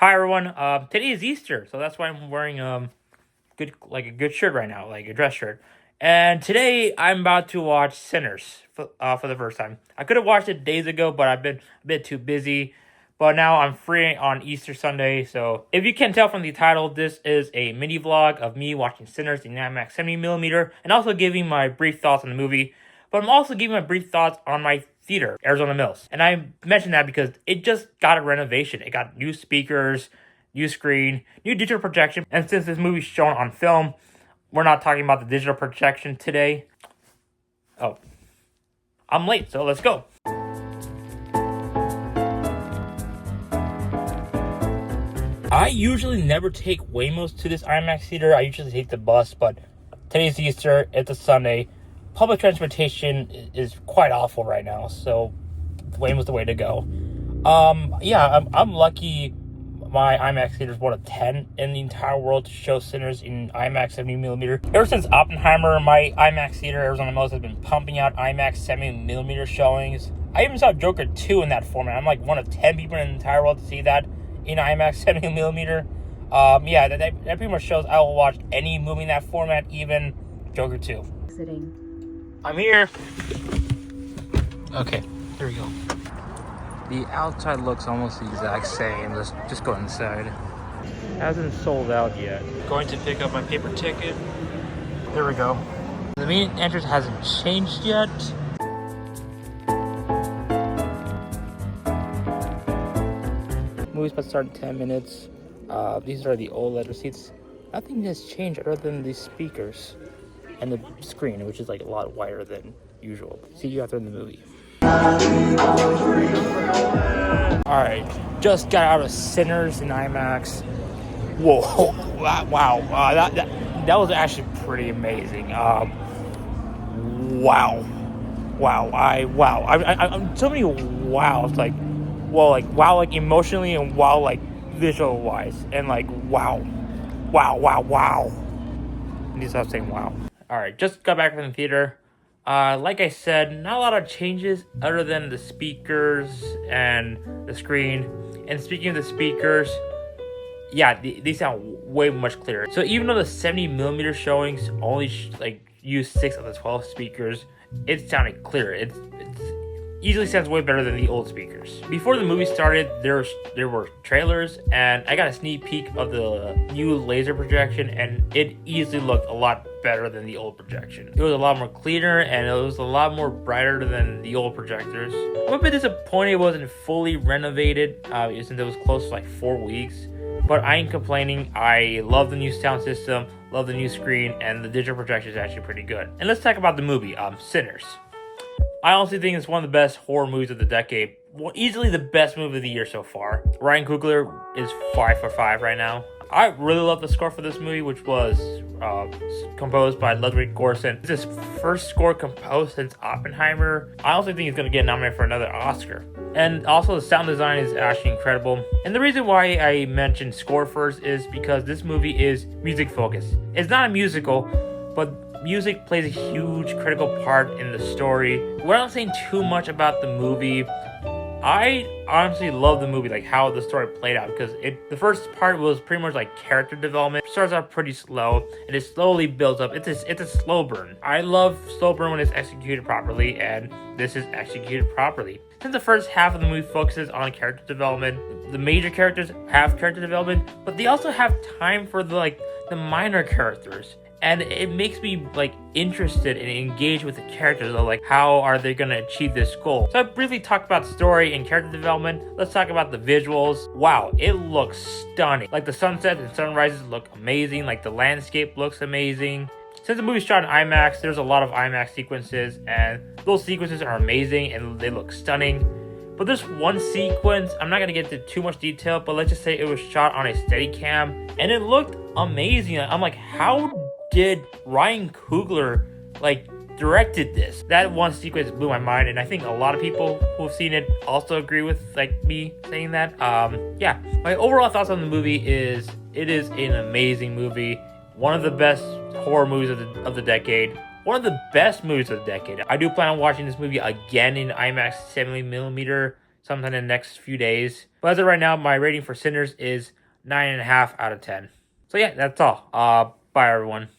Hi everyone. Today is Easter, so that's why I'm wearing a good shirt right now, like a dress shirt. And today I'm about to watch Sinners for the first time. I could have watched it days ago, but I've been a bit too busy. But now I'm free on Easter Sunday, so if you can tell from the title, this is a mini vlog of me watching Sinners in IMAX 70mm, and also giving my brief thoughts on the movie. But I'm also giving my brief thoughts on my theater, Arizona Mills. And I mentioned that because it just got a renovation. It got new speakers, new screen, new digital projection. And since this movie's shown on film, we're not talking about the digital projection today. Oh, I'm late, so let's go. I usually never take Waymos to this IMAX theater. I usually take the bus, but today's Easter, it's a Sunday. Public transportation is quite awful right now, so Waymo's the way to go. I'm lucky my IMAX theater is one of 10 in the entire world to show Sinners in IMAX 70mm. Ever since Oppenheimer, my IMAX theater, Arizona Mills, has been pumping out IMAX 70mm showings. I even saw Joker 2 in that format. I'm like one of 10 people in the entire world to see that in IMAX 70mm. That pretty much shows I will watch any movie in that format, even Joker 2. I'm here. Okay, there we go. The outside looks almost the exact same. Let's just go inside. Hasn't sold out yet. Going to pick up my paper ticket. There we go. The main entrance hasn't changed yet. Movie's about to start in 10 minutes. These are the OLED receipts. Nothing has changed other than the speakers and the screen, which is like a lot wider than usual. See you after in the movie. Alright, just got out of Sinners in IMAX. Whoa, wow, that was actually pretty amazing. I'm so many wows, like wow, like emotionally, and wow, like visual wise, and like wow. I need to stop saying wow. Alright, just got back from the theater. Like I said, not a lot of changes other than the speakers and the screen. And speaking of the speakers, yeah, they sound way much clearer. So even though the 70mm showings only use 6 of the 12 speakers, it sounded clearer. It easily sounds way better than the old speakers. Before the movie started, there were trailers, and I got a sneak peek of the new laser projection, and it easily looked a lot better than the old projection. It was a lot more cleaner, and it was a lot more brighter than the old projectors. I'm a bit disappointed it wasn't fully renovated, since it was close to like 4 weeks. But I ain't complaining. I love the new sound system, love the new screen, and the digital projection is actually pretty good. And let's talk about the movie, Sinners. I honestly think it's one of the best horror movies of the decade. Well, easily the best movie of the year so far. Ryan Coogler is 5 for 5 right now. I really love the score for this movie, which was composed by Ludwig Göransson. It's his first score composed since Oppenheimer. I also think he's going to get nominated for another Oscar. And also the sound design is actually incredible. And the reason why I mentioned score first is because this movie is music focused. It's not a musical, but music plays a huge critical part in the story. We're not saying too much about the movie. I honestly love the movie, like how the story played out, because the first part was pretty much like character development. It starts out pretty slow, and it slowly builds up. It's a slow burn. I love slow burn when it's executed properly, and this is executed properly. Since the first half of the movie focuses on character development, the major characters have character development, but they also have time for the minor characters. And it makes me interested and engaged with the characters of how are they going to achieve this goal. So I briefly talked about story and character development. Let's talk about the visuals. Wow, it looks stunning. Like the sunsets and sunrises look amazing. Like the landscape looks amazing. Since the movie shot in IMAX, there's a lot of IMAX sequences, and those sequences are amazing and they look stunning. But there's one sequence, I'm not going to get into too much detail, but let's just say it was shot on a Steadicam, and it looked amazing. I'm like, how did Ryan Coogler directed this? That one sequence blew my mind, and I think a lot of people who've seen it also agree with me saying that. My overall thoughts on the movie is it is an amazing movie, one of the best horror movies of the decade, one of the best movies of the decade. I do plan on watching this movie again in IMAX 70mm sometime in the next few days. But as of right now, my rating for Sinners is 9.5 out of 10. So yeah, that's all. Bye everyone.